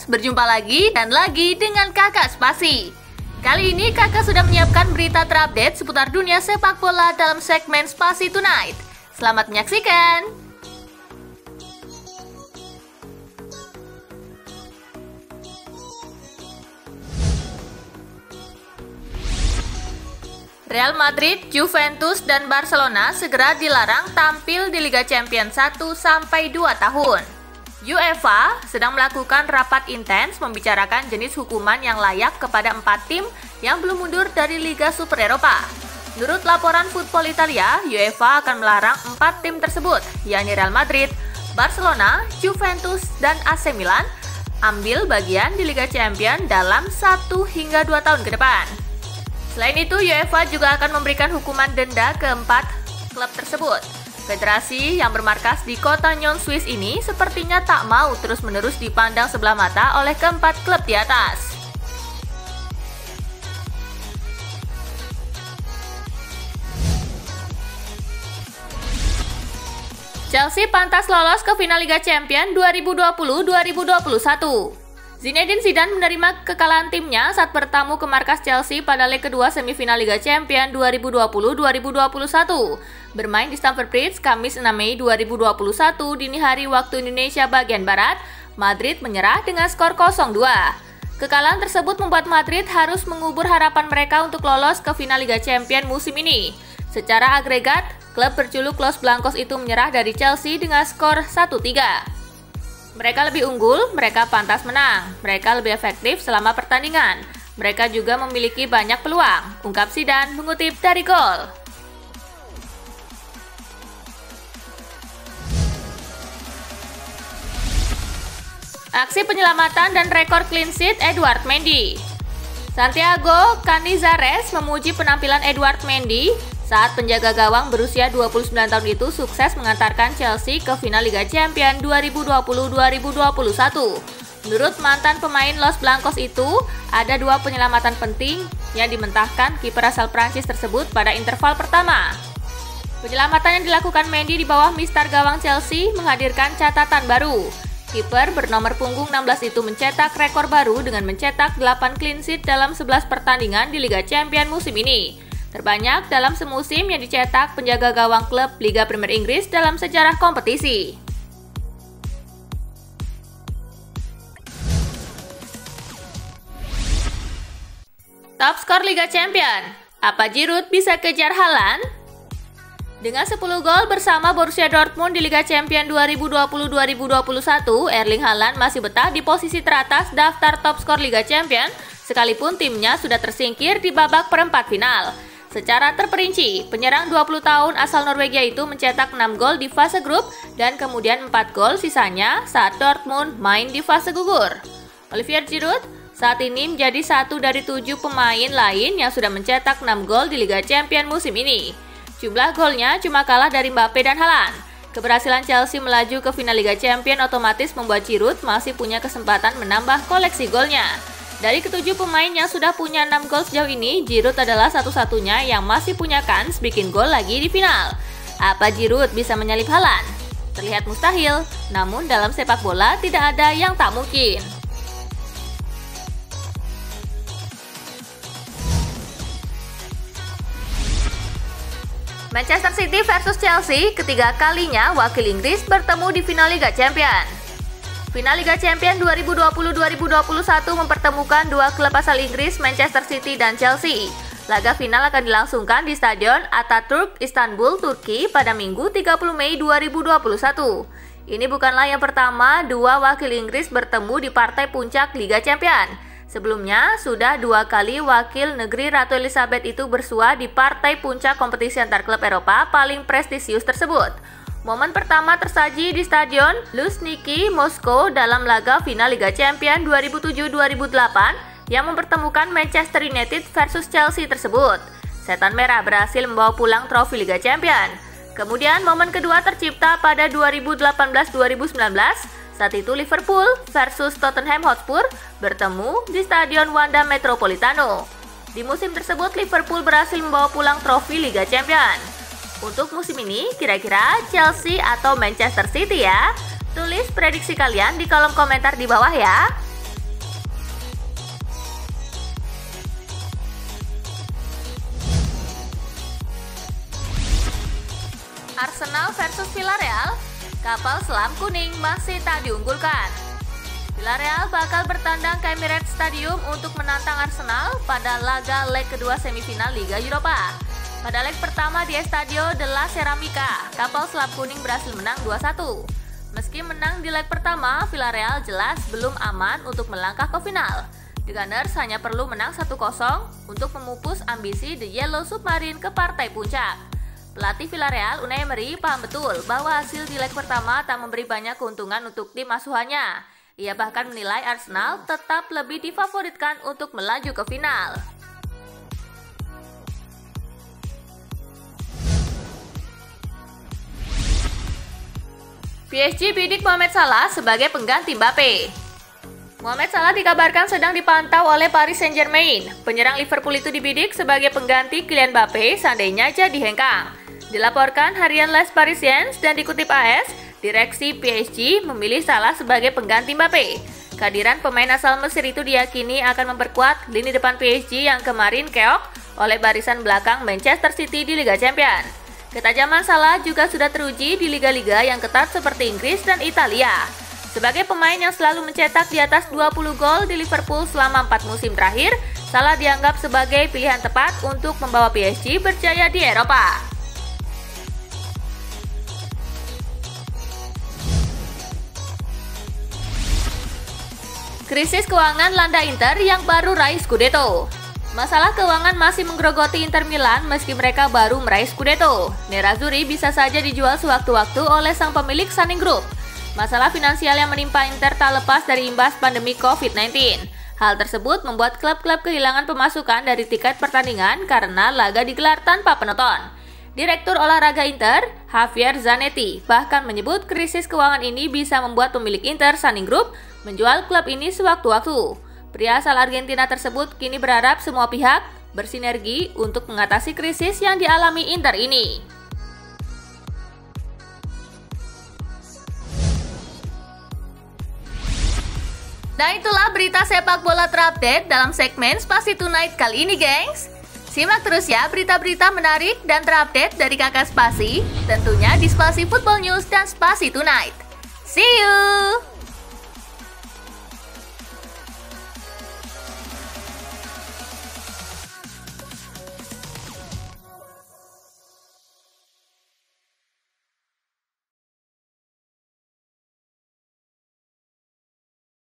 berjumpa lagi dan lagi dengan Kakak Spasi. Kali ini Kakak sudah menyiapkan berita terupdate seputar dunia sepak bola dalam segmen Spasi Tonight. Selamat menyaksikan! Real Madrid, Juventus, dan Barcelona segera dilarang tampil di Liga Champions 1-2 tahun. UEFA sedang melakukan rapat intens membicarakan jenis hukuman yang layak kepada 4 tim yang belum mundur dari Liga Super Eropa. Menurut laporan Football Italia, UEFA akan melarang 4 tim tersebut, yakni Real Madrid, Barcelona, Juventus, dan AC Milan, ambil bagian di Liga Champions dalam 1 hingga 2 tahun ke depan. Selain itu, UEFA juga akan memberikan hukuman denda ke 4 klub tersebut. Federasi yang bermarkas di kota Nyon, Swiss ini sepertinya tak mau terus-menerus dipandang sebelah mata oleh keempat klub di atas. Chelsea pantas lolos ke final Liga Champions 2020-2021. Zinedine Zidane menerima kekalahan timnya saat bertamu ke markas Chelsea pada leg kedua semifinal Liga Champions 2020-2021. Bermain di Stamford Bridge Kamis 6 Mei 2021 dini hari waktu Indonesia bagian Barat, Madrid menyerah dengan skor 0-2. Kekalahan tersebut membuat Madrid harus mengubur harapan mereka untuk lolos ke final Liga Champions musim ini. Secara agregat, klub berjuluk Los Blancos itu menyerah dari Chelsea dengan skor 1-3. Mereka lebih unggul, mereka pantas menang, mereka lebih efektif selama pertandingan. Mereka juga memiliki banyak peluang, ungkap Zidane mengutip dari Gol. Aksi penyelamatan dan rekor clean sheet Edouard Mendy. Santiago Canizares memuji penampilan Edouard Mendy saat penjaga gawang berusia 29 tahun itu sukses mengantarkan Chelsea ke final Liga Champions 2020-2021. Menurut mantan pemain Los Blancos itu, ada 2 penyelamatan penting yang dimentahkan kiper asal Prancis tersebut pada interval pertama. Penyelamatan yang dilakukan Mendy di bawah mistar gawang Chelsea menghadirkan catatan baru. Kiper bernomor punggung 16 itu mencetak rekor baru dengan mencetak 8 clean sheet dalam 11 pertandingan di Liga Champions musim ini. Terbanyak dalam semusim yang dicetak penjaga gawang klub Liga Premier Inggris dalam sejarah kompetisi. Top skor Liga Champions, apa Giroud bisa kejar Haaland? Dengan 10 gol bersama Borussia Dortmund di Liga Champions 2020-2021, Erling Haaland masih betah di posisi teratas daftar top skor Liga Champions, sekalipun timnya sudah tersingkir di babak perempat final. Secara terperinci, penyerang 20 tahun asal Norwegia itu mencetak 6 gol di fase grup dan kemudian 4 gol sisanya saat Dortmund main di fase gugur. Olivier Giroud saat ini menjadi satu dari 7 pemain lain yang sudah mencetak 6 gol di Liga Champions musim ini. Jumlah golnya cuma kalah dari Mbappe dan Haaland. Keberhasilan Chelsea melaju ke final Liga Champions otomatis membuat Giroud masih punya kesempatan menambah koleksi golnya. Dari ke-7 pemain yang sudah punya 6 gol sejauh ini, Giroud adalah satu-satunya yang masih punya kans bikin gol lagi di final. Apa Giroud bisa menyalip Haaland? Terlihat mustahil, namun dalam sepak bola tidak ada yang tak mungkin. Manchester City versus Chelsea, ketiga kalinya wakil Inggris bertemu di final Liga Champions. Final Liga Champions 2020-2021 mempertemukan 2 klub asal Inggris, Manchester City dan Chelsea. Laga final akan dilangsungkan di Stadion Atatürk, Istanbul, Turki pada Minggu 30 Mei 2021. Ini bukanlah yang pertama 2 wakil Inggris bertemu di partai puncak Liga Champions. Sebelumnya, sudah 2 kali wakil negeri Ratu Elizabeth itu bersua di partai puncak kompetisi antar klub Eropa paling prestisius tersebut. Momen pertama tersaji di Stadion Luzhniki, Moskow dalam laga final Liga Champions 2007-2008 yang mempertemukan Manchester United versus Chelsea tersebut. Setan Merah berhasil membawa pulang trofi Liga Champions. Kemudian momen kedua tercipta pada 2018-2019, saat itu Liverpool versus Tottenham Hotspur bertemu di Stadion Wanda Metropolitano. Di musim tersebut Liverpool berhasil membawa pulang trofi Liga Champions. Untuk musim ini, kira-kira Chelsea atau Manchester City ya? Tulis prediksi kalian di kolom komentar di bawah ya. Arsenal versus Villarreal, kapal selam kuning masih tak diunggulkan. Villarreal bakal bertandang ke Emirates Stadium untuk menantang Arsenal pada laga leg kedua semifinal Liga Eropa. Pada leg pertama di Estadio de la Ceramica, kapal selam kuning berhasil menang 2-1. Meski menang di leg pertama, Villarreal jelas belum aman untuk melangkah ke final. The Gunners hanya perlu menang 1-0 untuk memupus ambisi The Yellow Submarine ke partai puncak. Pelatih Villarreal Unai Emery paham betul bahwa hasil di leg pertama tak memberi banyak keuntungan untuk tim asuhannya. Ia bahkan menilai Arsenal tetap lebih difavoritkan untuk melaju ke final. PSG bidik Mohamed Salah sebagai pengganti Mbappe. Mohamed Salah dikabarkan sedang dipantau oleh Paris Saint-Germain. Penyerang Liverpool itu dibidik sebagai pengganti Kylian Mbappe seandainya jadi hengkang. Dilaporkan harian Les Parisiens dan dikutip AS, direksi PSG memilih Salah sebagai pengganti Mbappe. Kehadiran pemain asal Mesir itu diyakini akan memperkuat lini depan PSG yang kemarin keok oleh barisan belakang Manchester City di Liga Champions. Ketajaman Salah juga sudah teruji di liga-liga yang ketat seperti Inggris dan Italia. Sebagai pemain yang selalu mencetak di atas 20 gol di Liverpool selama 4 musim terakhir, Salah dianggap sebagai pilihan tepat untuk membawa PSG berjaya di Eropa. Krisis keuangan landa Inter yang baru raih Scudetto. Masalah keuangan masih menggerogoti Inter Milan meski mereka baru meraih Scudetto. Nerazzurri bisa saja dijual sewaktu-waktu oleh sang pemilik Sunning Group. Masalah finansial yang menimpa Inter tak lepas dari imbas pandemi COVID-19. Hal tersebut membuat klub-klub kehilangan pemasukan dari tiket pertandingan karena laga digelar tanpa penonton. Direktur olahraga Inter, Javier Zanetti, bahkan menyebut krisis keuangan ini bisa membuat pemilik Inter, Sunning Group, menjual klub ini sewaktu-waktu. Pria asal Argentina tersebut kini berharap semua pihak bersinergi untuk mengatasi krisis yang dialami Inter ini. Nah, itulah berita sepak bola terupdate dalam segmen Spasi Tonight kali ini, gengs. Simak terus ya berita-berita menarik dan terupdate dari Kakak Spasi, tentunya di Spasi Football News dan Spasi Tonight. See you!